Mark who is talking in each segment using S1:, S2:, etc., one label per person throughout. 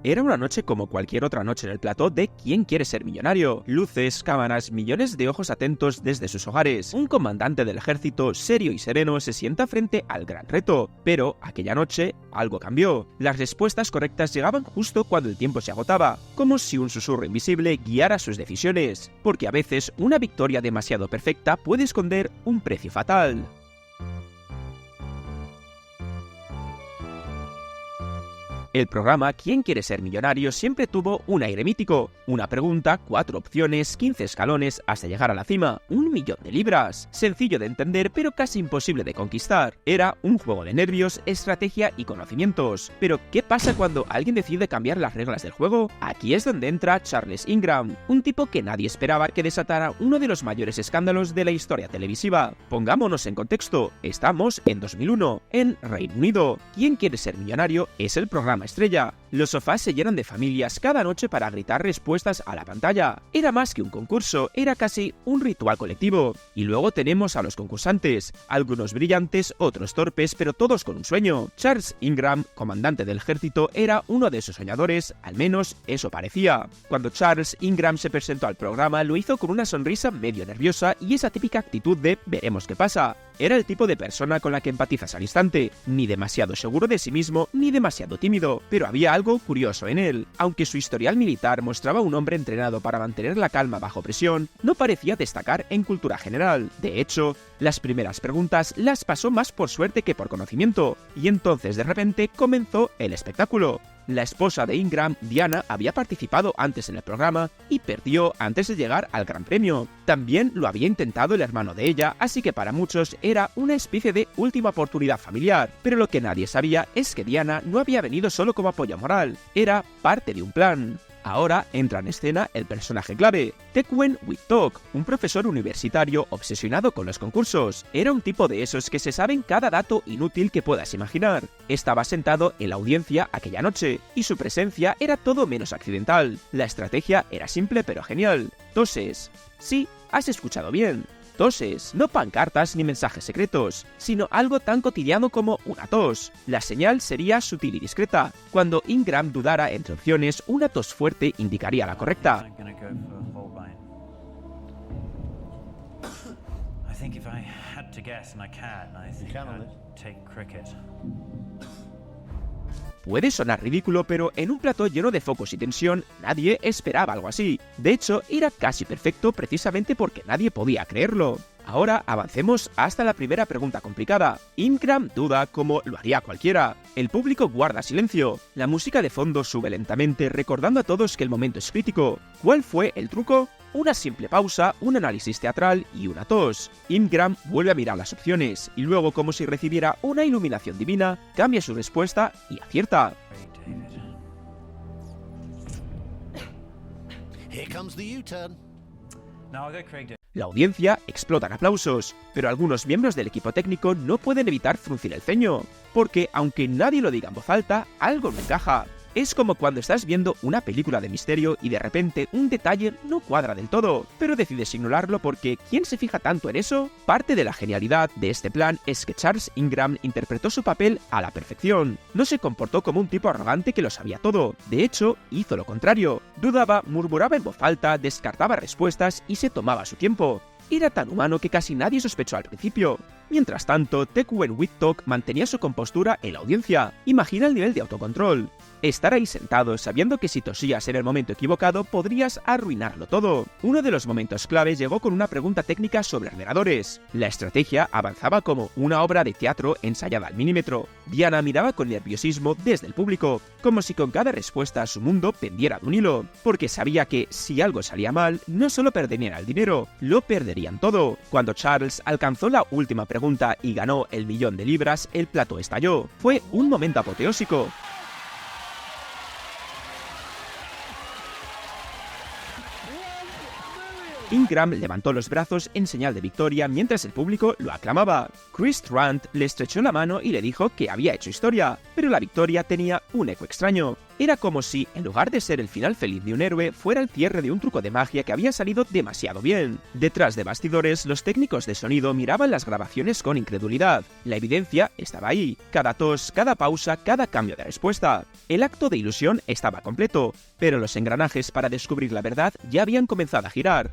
S1: Era una noche como cualquier otra noche en el plató de ¿Quién quiere ser millonario? Luces, cámaras, millones de ojos atentos desde sus hogares. Un comandante del ejército, serio y sereno, se sienta frente al gran reto. Pero aquella noche algo cambió. Las respuestas correctas llegaban justo cuando el tiempo se agotaba, como si un susurro invisible guiara sus decisiones. Porque a veces una victoria demasiado perfecta puede esconder un precio fatal. El programa ¿Quién quiere ser millonario? Siempre tuvo un aire mítico. Una pregunta, 4 opciones, 15 escalones hasta llegar a la cima. 1.000.000 de libras. Sencillo de entender, pero casi imposible de conquistar. Era un juego de nervios, estrategia y conocimientos. Pero, ¿qué pasa cuando alguien decide cambiar las reglas del juego? Aquí es donde entra Charles Ingram, un tipo que nadie esperaba que desatara uno de los mayores escándalos de la historia televisiva. Pongámonos en contexto. Estamos en 2001, en Reino Unido. ¿Quién quiere ser millonario? Es el programa estrella. Los sofás se llenan de familias cada noche para gritar respuestas a la pantalla. Era más que un concurso, era casi un ritual colectivo. Y luego tenemos a los concursantes, algunos brillantes, otros torpes, pero todos con un sueño. Charles Ingram, comandante del ejército, era uno de esos soñadores, al menos eso parecía. Cuando Charles Ingram se presentó al programa, lo hizo con una sonrisa medio nerviosa y esa típica actitud de veremos qué pasa. Era el tipo de persona con la que empatizas al instante, ni demasiado seguro de sí mismo, ni demasiado tímido, pero había algo curioso en él. Aunque su historial militar mostraba a un hombre entrenado para mantener la calma bajo presión, no parecía destacar en cultura general. De hecho, las primeras preguntas las pasó más por suerte que por conocimiento, y entonces de repente comenzó el espectáculo. La esposa de Ingram, Diana, había participado antes en el programa y perdió antes de llegar al Gran Premio. También lo había intentado el hermano de ella, así que para muchos era una especie de última oportunidad familiar. Pero lo que nadie sabía es que Diana no había venido solo como apoyo moral, era parte de un plan. Ahora entra en escena el personaje clave, Teeuwyn Whitlock, un profesor universitario obsesionado con los concursos. Era un tipo de esos que se saben cada dato inútil que puedas imaginar. Estaba sentado en la audiencia aquella noche, y su presencia era todo menos accidental. La estrategia era simple pero genial. Toses. Sí, has escuchado bien. Toses, no pancartas ni mensajes secretos, sino algo tan cotidiano como una tos. La señal sería sutil y discreta. Cuando Ingram dudara entre opciones, una tos fuerte indicaría la correcta. Puede sonar ridículo, pero en un plató lleno de focos y tensión, nadie esperaba algo así. De hecho, era casi perfecto precisamente porque nadie podía creerlo. Ahora avancemos hasta la primera pregunta complicada. Ingram duda como lo haría cualquiera. El público guarda silencio. La música de fondo sube lentamente, recordando a todos que el momento es crítico. ¿Cuál fue el truco? Una simple pausa, un análisis teatral y una tos. Ingram vuelve a mirar las opciones y luego, como si recibiera una iluminación divina, cambia su respuesta y acierta. La audiencia explota en aplausos, pero algunos miembros del equipo técnico no pueden evitar fruncir el ceño, porque aunque nadie lo diga en voz alta, algo no encaja. Es como cuando estás viendo una película de misterio y de repente un detalle no cuadra del todo, pero decides ignorarlo porque ¿quién se fija tanto en eso? Parte de la genialidad de este plan es que Charles Ingram interpretó su papel a la perfección. No se comportó como un tipo arrogante que lo sabía todo, de hecho, hizo lo contrario. Dudaba, murmuraba en voz alta, descartaba respuestas y se tomaba su tiempo. Era tan humano que casi nadie sospechó al principio. Mientras tanto, Teeuwyn Whitlock mantenía su compostura en la audiencia. Imagina el nivel de autocontrol. Estar ahí sentado sabiendo que si tosías en el momento equivocado podrías arruinarlo todo. Uno de los momentos claves llegó con una pregunta técnica sobre ordenadores. La estrategia avanzaba como una obra de teatro ensayada al milímetro. Diana miraba con nerviosismo desde el público, como si con cada respuesta su mundo pendiera de un hilo, porque sabía que si algo salía mal, no solo perderían el dinero, lo perderían todo. Cuando Charles alcanzó la última pregunta y ganó el 1.000.000 de libras, el plató estalló. Fue un momento apoteósico. Ingram levantó los brazos en señal de victoria mientras el público lo aclamaba. Chris Trant le estrechó la mano y le dijo que había hecho historia, pero la victoria tenía un eco extraño. Era como si, en lugar de ser el final feliz de un héroe, fuera el cierre de un truco de magia que había salido demasiado bien. Detrás de bastidores, los técnicos de sonido miraban las grabaciones con incredulidad. La evidencia estaba ahí, cada tos, cada pausa, cada cambio de respuesta. El acto de ilusión estaba completo, pero los engranajes para descubrir la verdad ya habían comenzado a girar.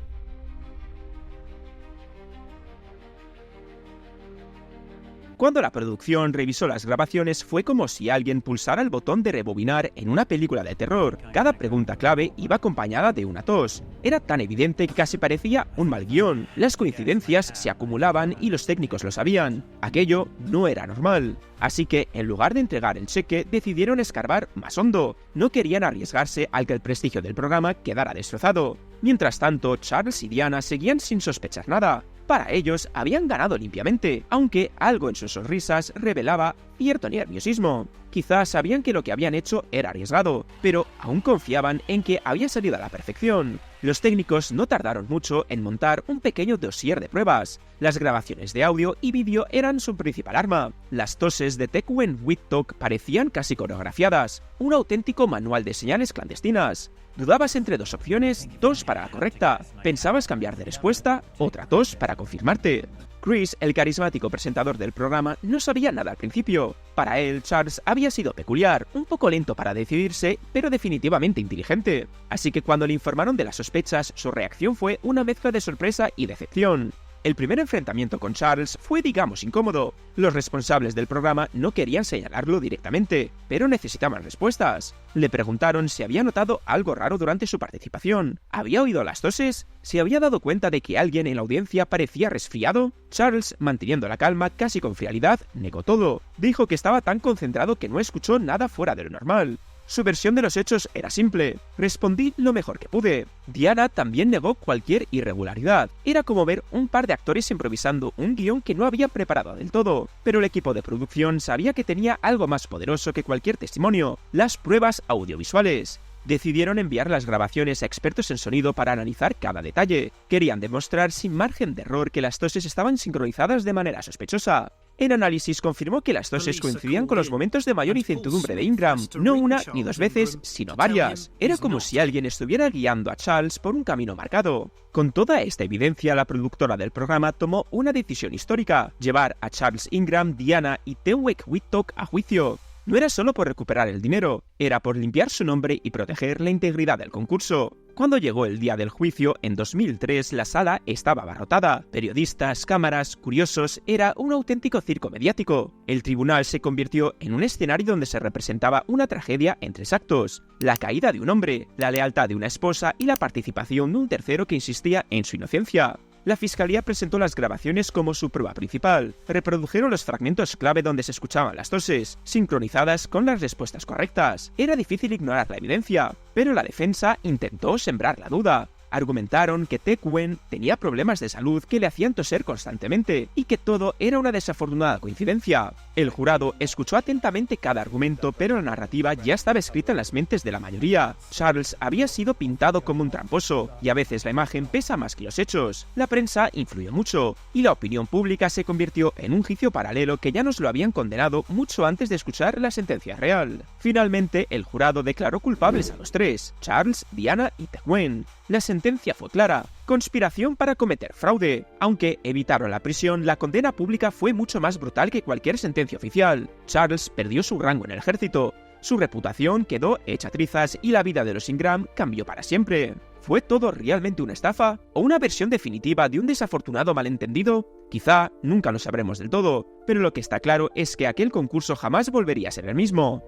S1: Cuando la producción revisó las grabaciones fue como si alguien pulsara el botón de rebobinar en una película de terror. Cada pregunta clave iba acompañada de una tos. Era tan evidente que casi parecía un mal guión. Las coincidencias se acumulaban y los técnicos lo sabían. Aquello no era normal. Así que, en lugar de entregar el cheque, decidieron escarbar más hondo. No querían arriesgarse al que el prestigio del programa quedara destrozado. Mientras tanto, Charles y Diana seguían sin sospechar nada. Para ellos habían ganado limpiamente, aunque algo en sus sonrisas revelaba cierto nerviosismo. Quizás sabían que lo que habían hecho era arriesgado, pero aún confiaban en que había salido a la perfección. Los técnicos no tardaron mucho en montar un pequeño dossier de pruebas. Las grabaciones de audio y vídeo eran su principal arma. Las toses de Teeuwynn Wittok parecían casi coreografiadas, un auténtico manual de señales clandestinas. Dudabas entre dos opciones, tos para la correcta. Pensabas cambiar de respuesta, otra tos para confirmarte. Chris, el carismático presentador del programa, no sabía nada al principio. Para él, Charles había sido peculiar, un poco lento para decidirse, pero definitivamente inteligente. Así que cuando le informaron de las sospechas, su reacción fue una mezcla de sorpresa y decepción. El primer enfrentamiento con Charles fue, digamos, incómodo. Los responsables del programa no querían señalarlo directamente, pero necesitaban respuestas. Le preguntaron si había notado algo raro durante su participación. ¿Había oído las toses? ¿Se había dado cuenta de que alguien en la audiencia parecía resfriado? Charles, manteniendo la calma casi con frialdad, negó todo. Dijo que estaba tan concentrado que no escuchó nada fuera de lo normal. Su versión de los hechos era simple. Respondí lo mejor que pude. Diana también negó cualquier irregularidad. Era como ver un par de actores improvisando un guión que no había preparado del todo. Pero el equipo de producción sabía que tenía algo más poderoso que cualquier testimonio: las pruebas audiovisuales. Decidieron enviar las grabaciones a expertos en sonido para analizar cada detalle. Querían demostrar sin margen de error que las toses estaban sincronizadas de manera sospechosa. El análisis confirmó que las toses coincidían con los momentos de mayor incertidumbre de Ingram, no una ni dos veces, sino varias. Era como si alguien estuviera guiando a Charles por un camino marcado. Con toda esta evidencia, la productora del programa tomó una decisión histórica: llevar a Charles Ingram, Diana y Teeuwynn Wittok a juicio. No era solo por recuperar el dinero, era por limpiar su nombre y proteger la integridad del concurso. Cuando llegó el día del juicio, en 2003, la sala estaba abarrotada. Periodistas, cámaras, curiosos, era un auténtico circo mediático. El tribunal se convirtió en un escenario donde se representaba una tragedia en tres actos: la caída de un hombre, la lealtad de una esposa y la participación de un tercero que insistía en su inocencia. La fiscalía presentó las grabaciones como su prueba principal. Reprodujeron los fragmentos clave donde se escuchaban las toses, sincronizadas con las respuestas correctas. Era difícil ignorar la evidencia, pero la defensa intentó sembrar la duda. Argumentaron que Teeuwynn tenía problemas de salud que le hacían toser constantemente y que todo era una desafortunada coincidencia. El jurado escuchó atentamente cada argumento, pero la narrativa ya estaba escrita en las mentes de la mayoría. Charles había sido pintado como un tramposo, y a veces la imagen pesa más que los hechos. La prensa influyó mucho, y la opinión pública se convirtió en un juicio paralelo que ya nos lo habían condenado mucho antes de escuchar la sentencia real. Finalmente, el jurado declaró culpables a los tres: Charles, Diana y Teeuwynn. La sentencia fue clara: conspiración para cometer fraude. Aunque evitaron la prisión, la condena pública fue mucho más brutal que cualquier sentencia oficial. Charles perdió su rango en el ejército, su reputación quedó hecha trizas y la vida de los Ingram cambió para siempre. ¿Fue todo realmente una estafa? ¿O una versión definitiva de un desafortunado malentendido? Quizá nunca lo sabremos del todo, pero lo que está claro es que aquel concurso jamás volvería a ser el mismo.